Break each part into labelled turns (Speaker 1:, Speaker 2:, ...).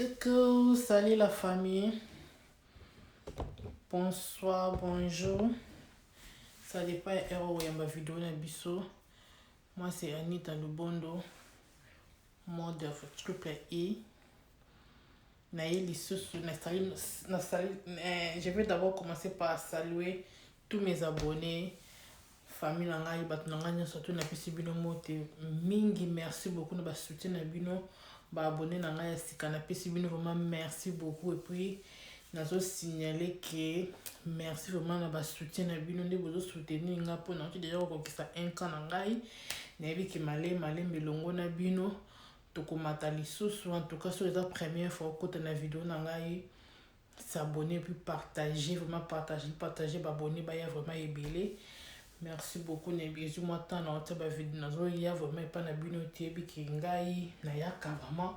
Speaker 1: Coucou, salut la famille. Bonsoir, bonjour. Ça dépend de ma vidéo na biso. Moi c'est Anita Lubondo, mode triple I. Je vais d'abord commencer par saluer tous mes abonnés. Famille nangai batunanganya surtout na pesi bino mote mingi, merci beaucoup na ba soutien na bino ba abonné nangai sika na pesi bino vraiment merci beaucoup. Et puis nazo signaler que merci vraiment na ba soutien na bino nde bozo soutenir nga po na déjà ko kisa 1 ans nangai na yebi ke malé melongo na bino to komata lisusu. En tout cas sur la première fois ko na vidéo nangai s'abonner puis partager, vraiment partager ba abonner ba ya vraiment ebele. Merci beaucoup ne bizu moi tant na otaba vidéo nazo ya vraiment pas na bino tebi ki ngai na yaka vraiment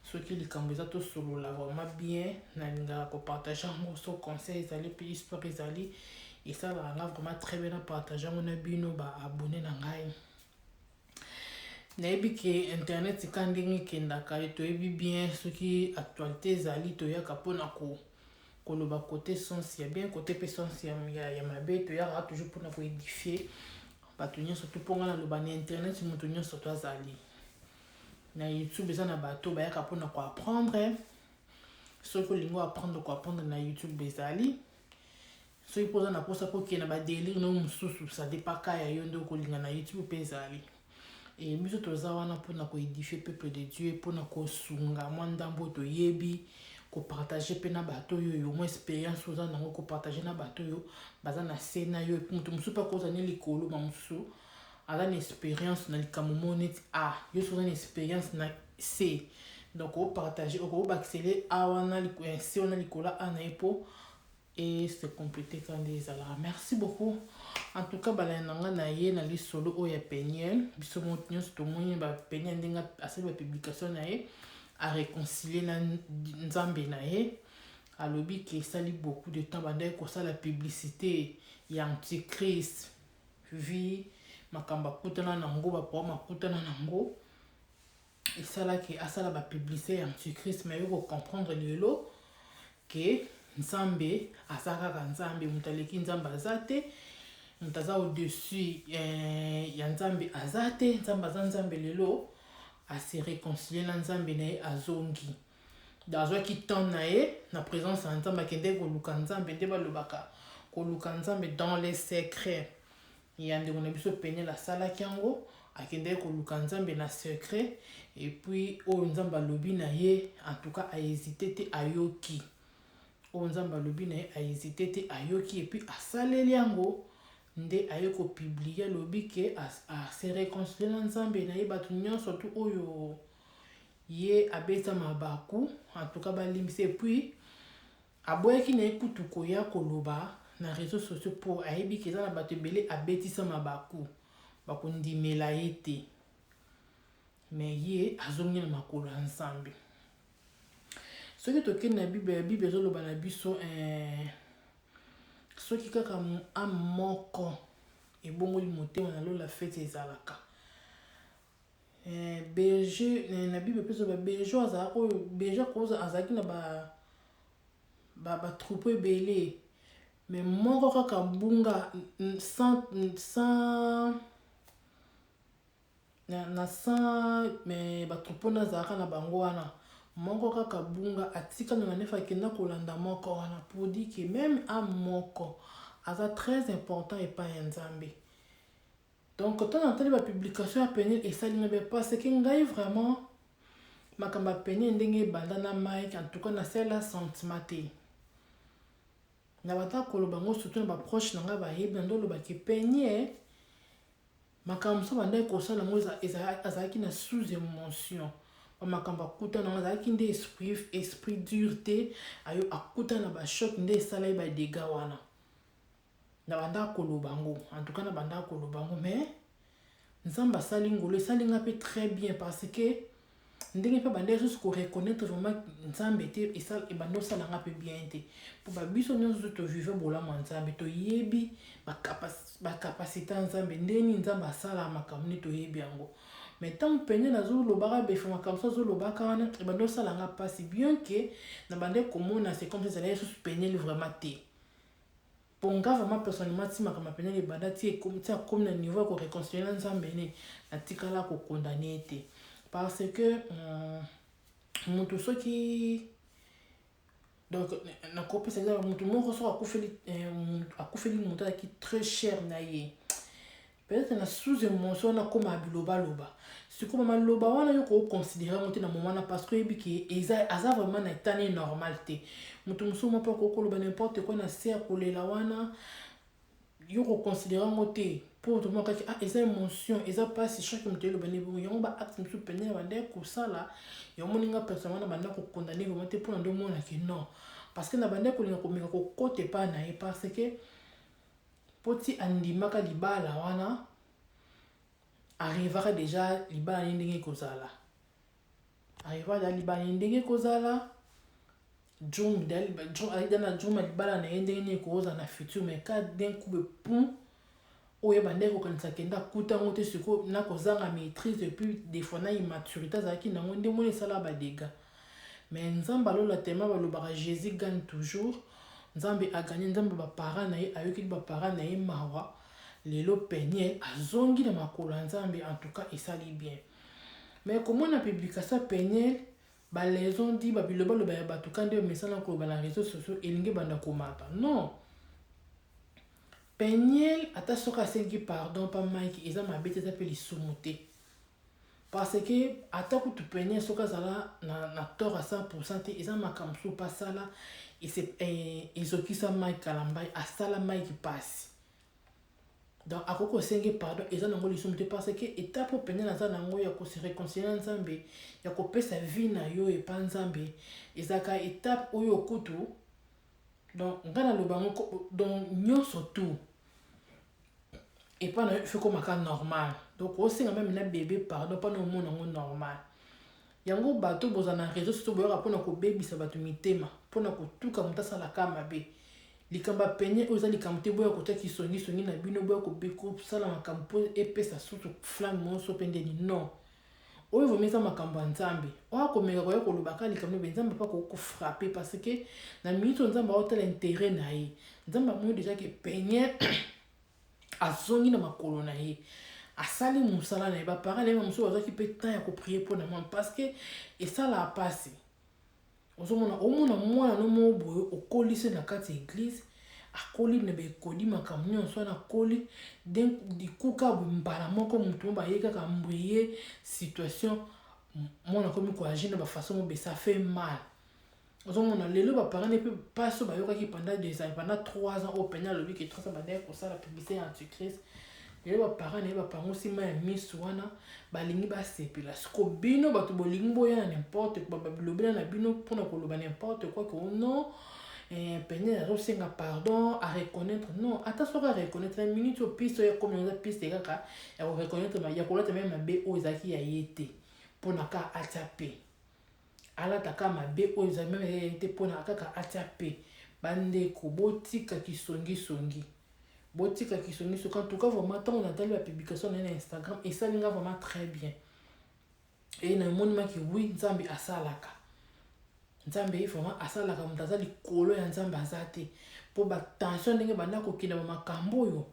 Speaker 1: ce qui likambo za to solo la vraiment bien na linga ko partager mo so conseil ezali puis histoire ezali et ça va vraiment très bien à partager mon bino ba abonné na ngai na yebi ke internet kandingi kendaka to yebi bien ce qui actualité ezali to yaka pona ko koloba côté sens ya bien côté sens ya mabe to yaka toujours pour na édifier bato nyonso surtout pour na loba na internet moto nyonso to azali na YouTube eza na bato bayaka mpona ko apprendre soki olingo apprendre na YouTube ezali soki poza na posa po kena ba délire no mususu ça dépend ka ya yo ndo kolinga na YouTube pe ezali et biso toza wana mpona ko édifier peuple de Dieu mpona ko sunga mwa ndambo to yebi ko partager pe na bato yo mo expérience oza nango ko partager na bato yo baza na sena yo mutu musu pa koza ne likolo ma musu ala na expérience na likambo moneti yo soza na expérience na C donc o partager o baxeler wana C on a likola na epo et c'est complété quand les ala. Merci beaucoup en tout cas bala nanga na ye na li solo o ya Peniel biso mo nyonso to moni ba Peniel ndenga asali ba publication na ye à réconcilier na nzambe na ye alobi ke sali beaucoup de temps banda ko sala publicité ya antichrist vi makamba kutana nango ba po makutana nango esala ke asala ba publicité ya antichrist mais yo comprendre lelo ke nzambe asaka nzambe mutaleki nzambe azate mutaza au dessus ya nzambe azate nzambe azanzambe lelo à se réconcilier na nzambe na ye azongi dazwaki temps na ye na présence ya nzambe akende koluka nzambe nde balobaka koluka nzambe dans les secrets ya ndeko na biso Peniel asalaki yango akende koluka nzambe na secret et puis oyo nzambe alobi na ye en tout cas a hésité te ayoki oyo nzambe alobi na ye a hésité te ayoki et puis asaleli yango nde aye ko publier lobi ke a se réconcilier na nzambe na ye bato nyonso surtout oyo ye abeta mabaku en tout cas balimbisa et puis aboyaki na ekutu koya koloba na réseaux sociaux pour ayebi ke eza na bato ebele abetisa mabaku bakondimela ye te mais ye azongi na makolo ya nzambe. Soki tokende na bible ezoloba na biso soki kaka moko ebongoli motema na lola fete ezalaka berger na bible peso ba berger azala oyo berger koza azalaki na ba troupeau ebele mais moko kaka bunga sans mais ba troupeau nazalaka na bango wana moko kaka bunga atika na nefa akenda kolanda moko wana pour dire que même un moko aza très important et pas un nzambe. Donc quand on entend la publication à Peniel et ça ne veut pas c'est qu'il y a vraiment makamba Peniel ndenge bandana Mike en tout cas na celle sentiment te na bata kolobango surtout na ba proche nanga ba yebi ndolo ba ke Peniel makamba so banda ko sala ngo ezaki na sous émotion makamba kuta na azalaki nde esprit dureté ayo akuta na ba choc nde esala ba dégâts wana na banda kolobango en tout cas na banda kolobango mais nzamba asali ngolo esalinga pe très bien parce que ndenge pe banda juste ko reconnaître vraiment nzambe te esala ebanda osalanga pe bien te po babiso nyonso to vivre bolamo nzambe to yebi ba capacité nzambe ndeni nzambe asala makambo to yebi yango mais tant peine na zo lobaka befama comme ça zo lobaka wana e bando sala nga passe bien que na bande komona c'est comme ça là sous peine vraiment té pour nga vraiment personnellement si ma kama peine le banda ti comme na niveau ko réconcilier na nzambe ne na tikala ko condamner té parce que mutu soki donc na kopesa exemple mutu moko so akufeli mutu aki très cher na ye peut-être na sous émotion na koma biloba loba sikoyo maloba wana yo ko considérer monter na moment na parce que ebiki aza vraiment na état normal te mutu musu mo pa ko koloba n'importe quoi na ser kolela wana yo ko considérer monter pour tout le monde kaki eza émotion eza passe chaque mutu le bane bo yo ba acte musu penya bande ko sala yo moninga personnellement na banda ko condamner vraiment te pour ndo mona que non parce que na bande ko linga ko meka ko kote pa na e parce que poti andimaka libala wana arrivera déjà libala ndenge kozala arrivera déjà libala ndenge kozala jung dana juma libala na ndenge koza na futur mais ka d'un coup de pont oye bande ko kanisa kenda kuta ngote siko na kozanga maîtrise et puis des fois na immaturité za ki na ngonde mone sala ba dégâts mais nzamba lola tema balobaka Jésus gagne toujours nzambe a gagné nzambe ba parents na ye ayoki ba parents na ye mawa lelo Peniel azongi na makolo nzambe en tout cas esali bien mais comment na publication Peniel ba les ont dit ba biloba lo ba batuka nde mesana ko ba na réseaux sociaux elingi banda komata non Peniel ata soka sengi pardon pa Mike eza mabete za pe lisumuté parce que ata ku tu Peniel soka zala na tort à 100% te eza makamsu pa sala et c'est ezokisa Mike Kalambai asala Mike passe donc akoko sengi pardon eza nango lisumuté parce que étape Peniel na za nango ya ko se réconcilier nzambe ya ko pesa vie na yo e pa nzambe ezaka étape oyo kutu donc ngana lobango donc nyonso tout et pas na fait comme un normal donc aussi même na bébé pardon pas no monde normal yango bato bozana réseau surtout boyo rapona ko baby sa bato mitema pona ko tuka mutasa la kama be likamba penye oza likamte boyo ko taki songi na bino boyo ko beko sala makampo epesa surtout flamme monso pende ni non oyo vomeza makambo nzambe oya ko meka ko ko lobaka likambe nzambe pas ko frapper parce que na minute nzambe a tel intérêt na ye nzambe mo déjà que penye azongi na makolo na ye asali musala na ye baparents na ye mosusu bazwaki mpe temps ya koprie mpo na mwana parce que esala apasi omona mwana no moko boye okolisi na kati ya église akoli na bekodi makambo nyonso wana akoli dikuka mbala moko motu mo baye kaka mbrie situation mwana akomi koagir na bafaçon mobe ça fait mal ozomona lelo baparents ne pas so bayokaki pendant 2 ans pendant 3 ans au pena lobi que 3 ans bandaya kosala publicité antichrist lelo baparents ne bapango nsima ya misu wana balingi basepela siko bino bato bolingi boya na n'importe quoi babilobela na bino mpona koloba n'importe quoi que non pene azosenga pardon à reconnaître non ata soki a reconnaître na minute oyo piste oyo ekomi eza piste kaka ya koreconnaître ya kolata meme mabe oyo ezalaki ya ye te mpona ka atia pe alata kaka mabe oyo ezali meme ya ye te mpona kaka atia pe bandeko botika kisongisongi en tout cas vraiment tant on a tali la publication na Instagram et ça linga vraiment très bien et na moni maki oui nzambe asalaka nzambe vraiment asalaka mutaza likolo ya nzambe azate po ba tension ndenge banda ko kina makambo yo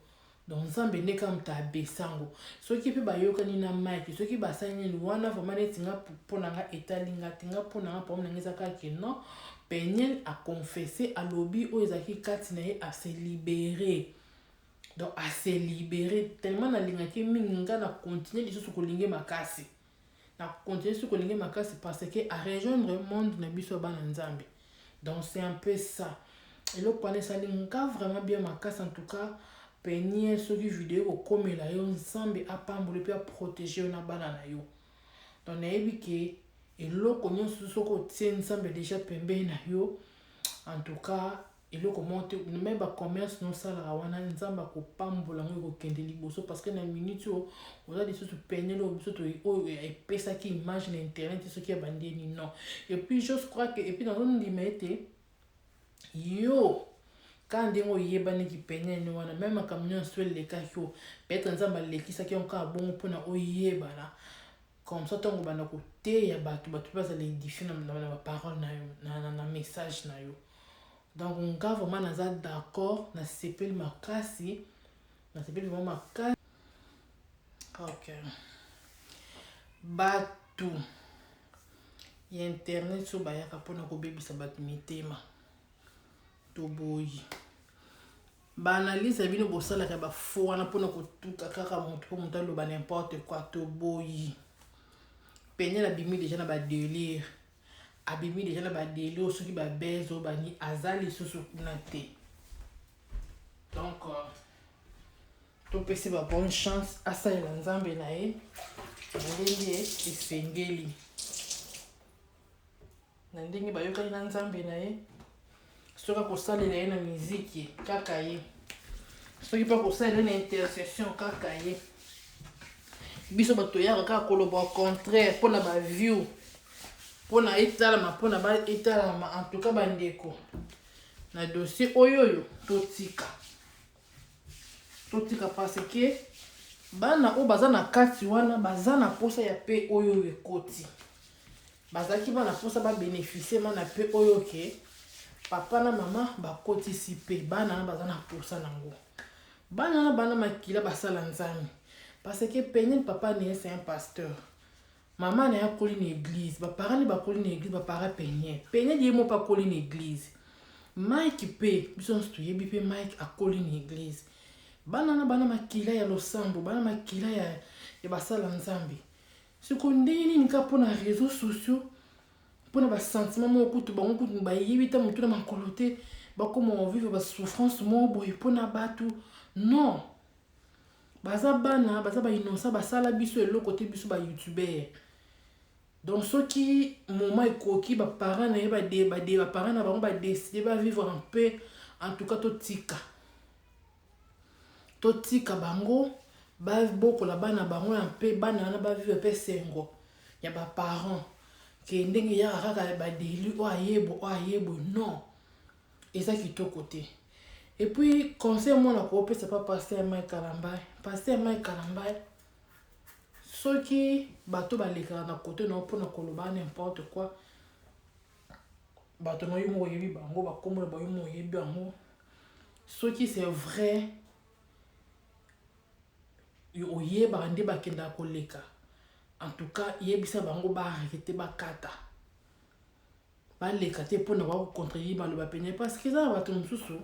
Speaker 1: donc nzambe neka muta besango soki pe bayokani na Mike soki basani ni wana vraiment netinga pona nga etalinga tinga pona nga pom nangeza kaki non Peniel a confessé à lobby o ezaki kati na ye a se libérer donc à se libérer tellement na lingaki minga na continuer les choses ko linge makasi na continuer sur ko linge makasi parce que à rejoindre le monde na biso bana nzambe donc c'est un peu ça et le point ça linga vraiment bien makasi en tout cas Peniel soki vidéo ko komela yo nzambe apambole pe a protéger na bana na yo donc na yebi ke eloko nyonso soko tie nzambe déjà pembe na yo en tout cas eloko monte même ba commerce non sala wana nzamba ko pambola ngo ko kende liboso parce que na minute o oza des choses Peniel o biso to o epesa ki image na internet ce qui est bandé ni non et puis je crois que et puis dans une limite yo quand ndengo yebani ki Peniel ni wana même comme nyonso le ka yo peut-être nzamba lekisa ki onka bon pona o yebana comme ça ntango banda koteya bato bazala édifie na baparole na message na yo. Donc nga vraiment naza d'accord, nasepeli makasi, nasepeli vraiment makasi. Ok, bato ya internet so bayaka mpona kobebisa bato mitema toboyi, baanalyse ya bino bosalaka bafo wana mpona kotuka kaka moto mpo moto aloba n'importe quoi toboyi. Peigné abimi déjà na badélire, abimi déjà na badélire soki babeze oyo bani aza lisusu kuna te. Donc topesi ba bonne chance asalela nzambe na ye ndenge esengeli, na ndenge bayokani na nzambe na ye. Soki akosalela ye na miziki kaka ye, soki mpe akosalela na intercession kaka ye. Biso bato yaka kaka koloba au contraire mpona baview, mpona etalama, mpona baetalama. En tout cas bandeko na dossier oyo totika parce que bana oyo baza na kati wana baza na posa ya pe oyo ekoti, bazalaki bana posa babénéficie mana pe oyo ke papa na mama bakotisi pe bana na baza na posa nango. Bana na bana makila basala nzambe parce que Peigné papa ne c'est un pasteur, maman ne a collé une église, ba parents ne ba collé une église, ba parents Peigné dit mo pas collé une église. Mike pe biso stuye bi pe Mike a collé une église. Bana na bana makila ya losambo, bana makila ya basala nzambe. Sikondeni nika pona réseaux sociaux, pona ba sentiment mo kutu ba kutu ba yibita mutu na makolote, ba comment vivre ba souffrance mo boy pona batu. Non. Baza bana, baza ba innocent, basala biso eloko te biso ba youtubeur. Donc ceux qui moment ekoki ba parents na ba parents na bango ba décider ba vivre en paix, en tout cas totika bango ba bokola bana bango en paix, bana na ba vivre pe sengo ya ba parents ke ndenge ya kaka ba deli o ayebo non. Et ça qui to côté. Et puis conseil moi na ko pesa pas passer Mike Kalambai, passer Mike Kalambai ceux qui bato baleka na côté na pona koloba n'importe quoi, bato na yumo yebi bango ba kombo ba yumo yebi bango, ceux qui c'est vrai oyeba nde bakenda koleka. En tout cas yebisa bango ba arrêter bakata baleka te pona ba contredire baloba Peigné parce que ça bato mususu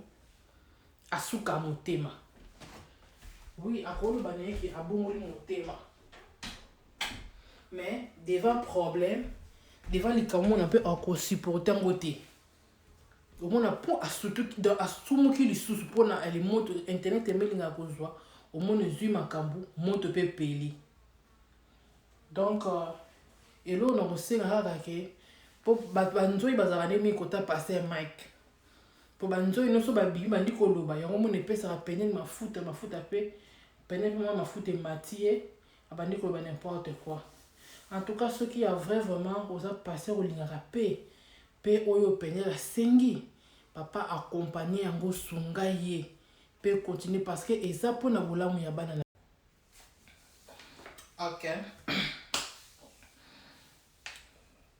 Speaker 1: asuka motema. Oui, akolo banaye ki abongoli motema. Mais devant problème, devant les camons on peut encore supporter ngote. On a pour asutu dans asumuki li susu pona elle moto internet emelinga kozwa au monde zui makambu moto pe peli. Donc et là on a aussi rara ke pour banzoi bazala nemi kota passer Mike. Pour banzoi no so babi bandi koloba yango mo ne pesa Peigné mafuta pe Peigné mafuta matie abandi koloba n'importe quoi. En tout cas ceux qui a vraiment osa passer au lingaka pe oyo Peigné la sengi papa accompagner yango sunga ye pe continuer parce que eza pona bolamu ya bana. OK.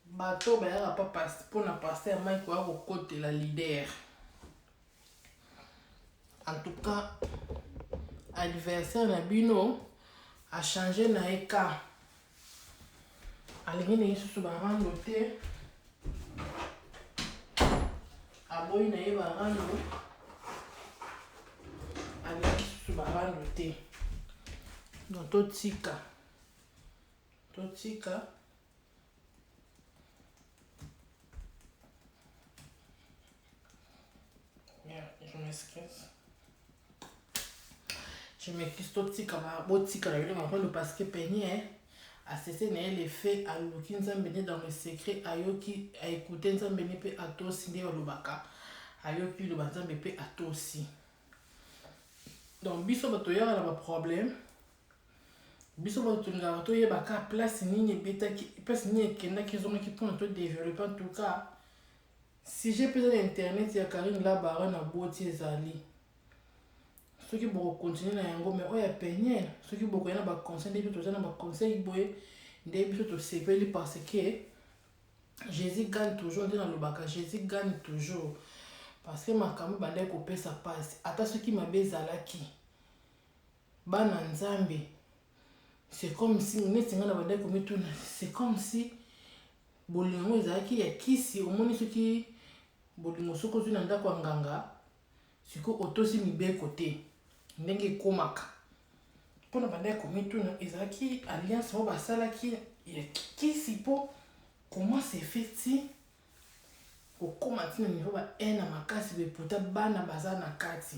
Speaker 1: Bato bayaka pas passer pona passer Mike wa ko côté la leader. En tout cas anniversaire na bino a changé na eka. Alingi na yesu barando te. Aboyi na ye barando. Alingi su barando te. Donc totika. Je m'excuse. Je m'excuse totika botika la yule mapendo parce que Peigné a cessé les faits à l'aucun nzambe dans le secret ayoki a écouter nzambe pe atosi nde balobaka ayoki lo nzambe pe atosi. Donc biso bato yaka na ba problème, biso bato ngaka to yebaka place nini betaki place nini kenda ki zonga ki pona to développer. En tout cas si j'ai besoin d'internet ya Karine la bara na boti ezali ceux qui vont continuer na yango mais oya Peigné ceux qui vont na ba conseil depuis tout ça na ba conseil boye nde biso tosepeli parce que Jésus gagne toujours, nde nalobaka Jésus gagne toujours parce que makambo bandai kopesa pasi ata soki mabe ezalaki bana nzambe c'est comme si neti nga na bandai komituna c'est comme si bolingo ezalaki ya kisi omoni soki bolingo soko ozwi na ndako ya nganga siko otosi mibeko te ndenge ekomaka mpona bandai komituna ezalaki alliance oyo basalaki ya kisi mpo comment c'est fait ti kokoma ntina niveau ba na makasi beputa bana baza na kati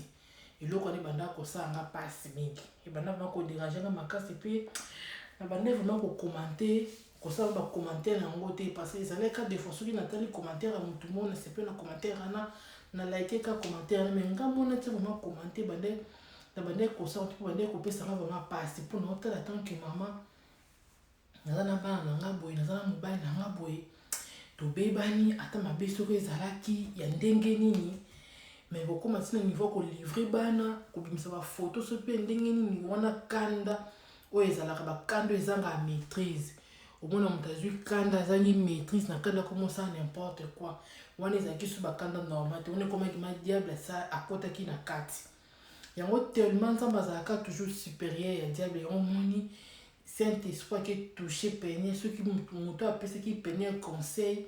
Speaker 1: eloko ani banda kosala nga pasi mingi ebanda vraiment koderange nga makasi mpe na banda vraiment kokomante kosala bacommentaire yango te parce que ezalaki ka des fois soki natali commentaire ya motu moko na sepe na commentaire wana na like ka commentaire mais nga mona ti vraiment commenter bande na bande kosala mpo bande kopesa nga vraiment pasi mpo na otala tant que maman naza na bana na nga boye naza na mobali na nga boye tobebani ata mabe soki ezalaki ya ndenge nini mais bokoma ntina niveau kolivre bana kobimisa bafoto so mpe ndenge nini wana kanda oyo ezalaka bakanda ezanga ya maîtrise omona moto azwi kanda azangi maîtrise na kanda komosala n'importe quoi wana ezalaki so bakanda normal te wana ekomaki madiable sa akotaki na kati yango tellement nzambe azalaka toujours supérieur ya diable yango moni Saint-Esprit qui est touché peigné ceux qui moto apesa qui peigné conseil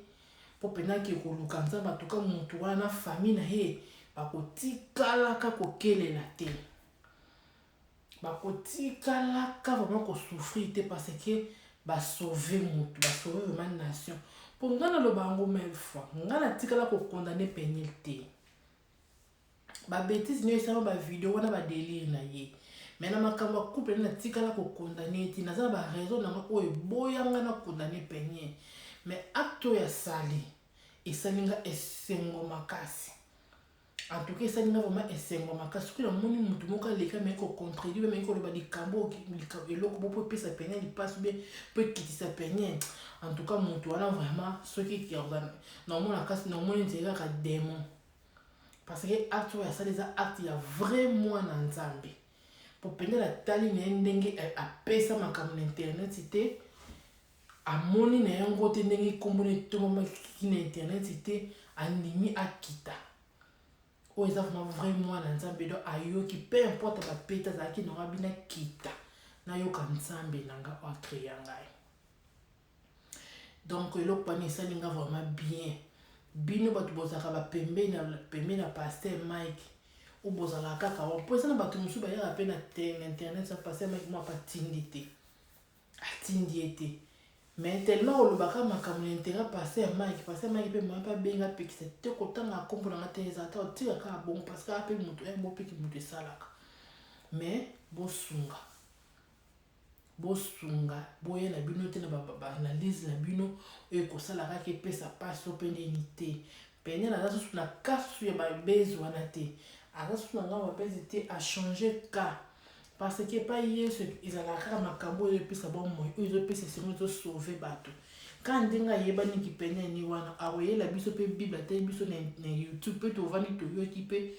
Speaker 1: pour peigner qui koluka nzambe en tout cas moto wana famille na ye bakotikalaka kokelela te bakotikalaka vraiment kosouffrir te parce que basauve moto basauve vraiment nation mpo nga naloba yango mille fois nga natikala kokondane peigné te babétise nio esala bavideo wana badelire na ye mais na makambo ya couple natikala kokondane ti naza ba raison nanga oyo eboyanga na kondane peigné mais acte oyo asali esalinga esengo makasi en tout cas esalinga vraiment esengo makasi soki namoni motu moko aleka mai kocontredire mai koloba likambo eloko bo mpo epesa peigné lipasi be mpo ekitisa peigné en tout cas motu wana vraiment soki naomona kasi naomoni nzeli kaka démon parce que acte oyo asali eza acte ya vrai mwana nzambe pour peine la tali na ndenge apesa makambo na internet te amoni na yango te ndenge kombona etomamaki na internet te andimi akita oyo eza vraiment vrai mwana nzambe do ayoki peu importe bapeta azalaki nanga bina kita nayoka nzambe nanga oyo acréa ngai donc eloko wana esalinga vraiment bien bino bato bozalaka bapembeni na paster Mike ou bozalaka kaka wa mpo eza na bato mosusu bayaka mpe na internet sa paster Mike mo apatindi te atindi ye te mais tellement olobaka makambo na intérêt paster Mike mpe moya mpe abenga apekisa te kotanga akombo nanga te eza ata otikaka abongo parce que ape moto bopeki moto esalaka mais bosunga boye na bino te na baanalyse na bino oyo ekosalaka kaka epesa pasi ope ndeni te pene naza susu na kasu ya babezi wana te aza susu na nga babezi te achange ka parce que epai yesu ezalaka kaka makambo oyo epesa bomoi oyo ezopesa esengo ezosauve bato ka ndenge ayebaniki pene ni wana akoyela biso mpe bible ate biso na youtube mpe tovandi toyoki mpe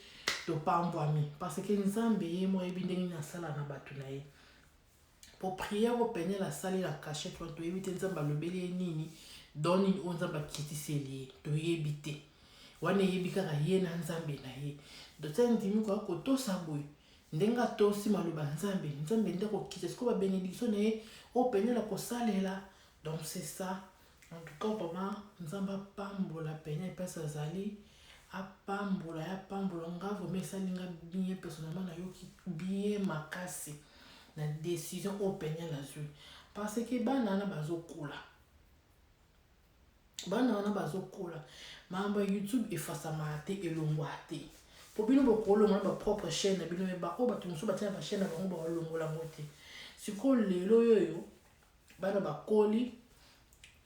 Speaker 1: topambwami parce que nzambe ye mo ayebi ndenge nini asala na bato na ye pour prier au peigner la salle la cachette pour éviter nzamba lobeli nini don nini o nzamba kitiseli to yebite wana yebika ka ye na nzambe na ye do tsa ndimi ko to saboy ndenga to si maloba nzambe ndeko kitisa ko ba bénédiction na ye o peigner la ko salela donc c'est ça en tout cas papa nzamba pambola peigner pesa zali apambola ya pambola ngavo mesalinga bien personnellement na yo ki bien makasi na décision au peigner la zui parce que banana bazokola mamba YouTube efasa mate elongwa te po bino bokolo na ba propre chaîne na bino ba o bato musu batia ba chaîne na bango ba longola mote siko lelo yoyo bana bakoli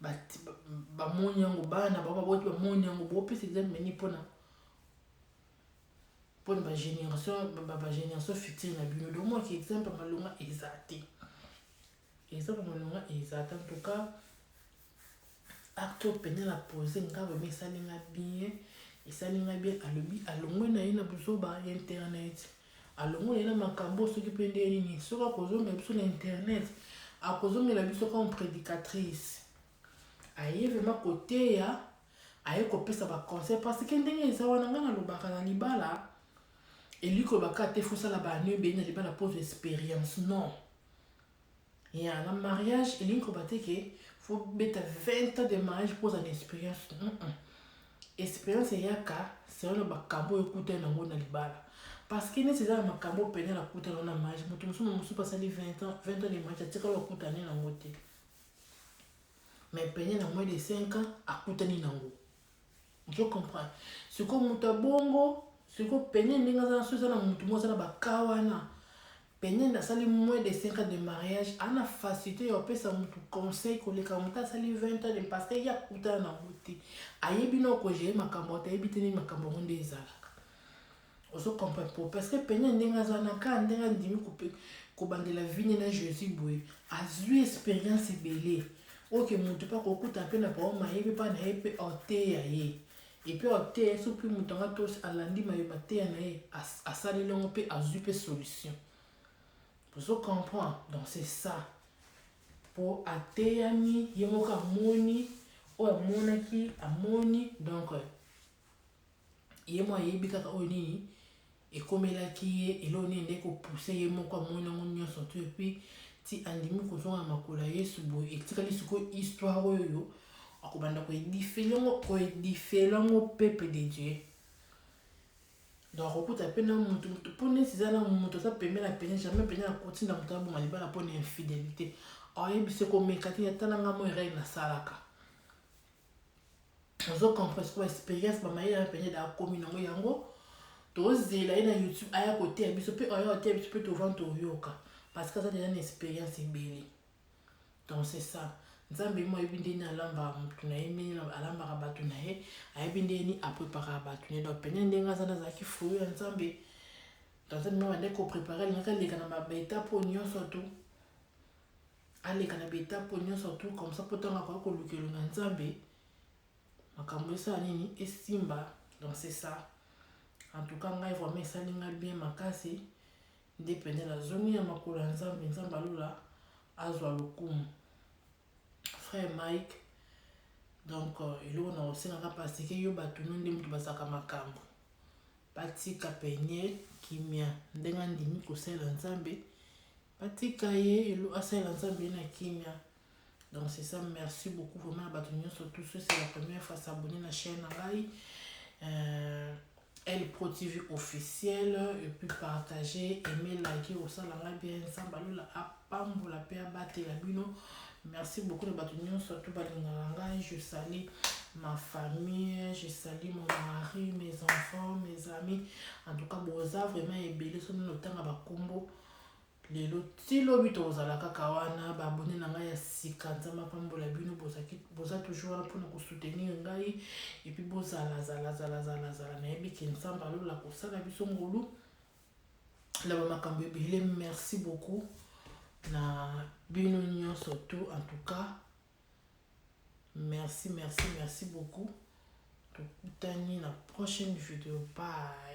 Speaker 1: ba monyango bana ba boti ba monyango bo pese exemple ni pona ba génération future na bino donc moi qui exemple malonga exacté en tout cas acte peine la poser ngaba mais ça linga bien alobi alongwe na ina buso ba internet alongwe na makambo soki pende nini soka kozonga biso na internet akozongela biso comme prédicatrice aye vraiment côté ya aye kopesa baconseil parce que ndenge eza wana nga nalobaka na libala eliko baka te fosala banu ebei na libala pose expérience non ya na mariage elingi koba te ke faut beta 20 ans de mariage pose en expérience expérience eyaka selon bakambo ekutani nango na libala parce que neti eza na makambo pene nakutana na mariage moto mosusu pasali 20 ans de mariage atikala okutani nango te mais pene na moins de 5 ans akutani nango je comprends siko moto abongo siko pene ndenge aza na so eza na motu mo aza na baka wana pene nasali moins de 5 ans de mariage ana facilité ya opesa motu conseil koleka motu asali 20 ans de parce que ya kutana nango te ayebi na okogere makambo te ayebi te nini makambo yango nde ezalaka ozo comprendre po parce que pene ndenge aza na ka ndenge andimi kobandela vigne na jésus boye azwi expérience ebele oke motu mpe akokuta mpe na bao mayebi mpa na ye mpe oteya ye epuis oteya so mpe motu anga to alandi mayeba teya na ye asaleli yango mpe azwi mpe solution ozo comprendre donc c'est ça po ateyami ye moko amoni oyo amonaki amoni donc ye mo ayebi kaka oyo nini ekomelaki ye elo nini nde kopousse ye moko amoni yango nyonso to epuis ti andimi kozonga makolo ya yesu boye etikali sikoyo histoire oyo akobanda koedifele yango peuple de dieu donc akokuta mpe na motu mpo neti eza na moto aza pembeni na pene jamais pene akotinda moto abonga libala mpo na infidélité ayebisi komeka te ata nanga mo erei nasalaka ozo comprendre sikoyo expérience bamayele ya pene akomi nango yango tozela ye na youtube aya koteya biso mpe aya koteya biso mpe tovanda toyoka parce que aza deja na expérience ebele donc c'est ça nzambe mo ayebi ndeni alambaka motu na ye ndeni alambaka bato na ye ayebi ndeni apreparaka bato na ye donc pene ndenge aza nazalaki fruit ya nzambe donc nzambe mo bande koprépare alingaki aleka na baetape oyo nyonso to aleka na baetape oyo nyonso to comme ça mpo ntango akoki kolukelo na nzambe makambo esala nini esimba donc c'est ça en tout cas ngai vraiment esali ngai bien makasi nde pene nazongi ya makolo ya nzambe nzambe alola azwa lokumu frère Mike donc eloko na osengaka parce que yo bato no nde moto bazalaka makambo batika pene kimia ndenge ndimi kosalela nzambe batika ye elo asalela nzambe na kimia donc c'est ça merci beaucoup vraiment bato nyonso tous ceux c'est la première fois s'abonner na chaîne na ngai Elle Pro TV officielle et puis partager, aimer, liker au sein de la bien ensemble la apambo la paix abattre la bino. Merci beaucoup de battre surtout balingalanga. Je salue ma famille, je salue mon mari, mes enfants, mes amis. En tout cas, boza vraiment ebele so no tanga ba kombo. Lelo tilo bito ozalaka kawana ba abonné na ngai ya sika nzamba pambola bino boza toujours là pour nous soutenir ngai et puis bozala na yebi ke nzamba alola kosala biso ngolu la ba makambo ebele merci beaucoup na bino nyonso tout en tout cas merci beaucoup tokutani na prochaine vidéo bye.